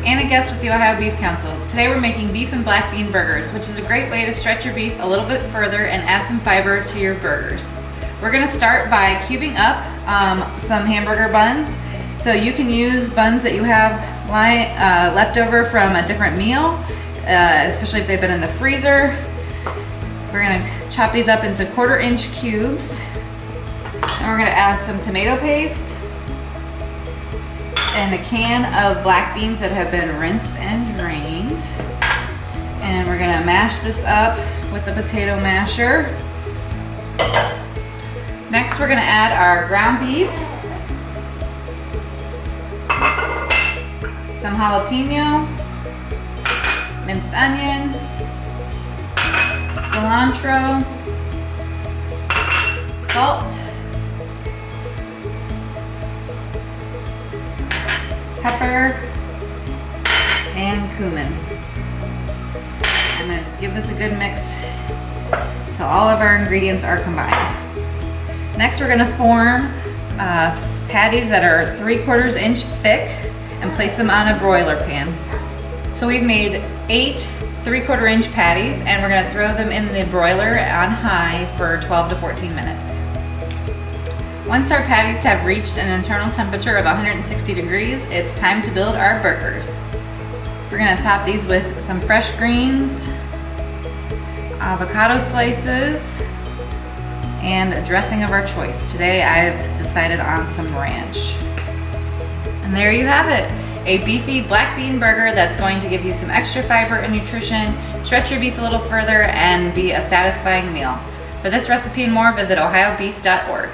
and a guest with the Ohio Beef Council. Today we're making beef and black bean burgers, which is a great way to stretch your beef a little bit further and add some fiber to your burgers. We're gonna start by cubing up some hamburger buns. So you can use buns that you have left over from a different meal, especially if they've been in the freezer. We're gonna chop these up into 1/4 inch cubes. And we're gonna add some tomato paste and a can of black beans that have been rinsed and drained. And we're gonna mash this up with the potato masher. Next, we're gonna add our ground beef, some jalapeno, minced onion, cilantro, salt, pepper, and cumin. I'm gonna just give this a good mix till all of our ingredients are combined. Next, we're gonna form patties that are 3/4 inch thick and place them on a broiler pan. So we've made 8 3/4 inch patties, and we're gonna throw them in the broiler on high for 12 to 14 minutes. Once our patties have reached an internal temperature of 160 degrees, it's time to build our burgers. We're gonna top these with some fresh greens, avocado slices, and a dressing of our choice. Today I've decided on some ranch. And there you have it, a beefy black bean burger that's going to give you some extra fiber and nutrition, stretch your beef a little further, and be a satisfying meal. For this recipe and more, visit ohiobeef.org.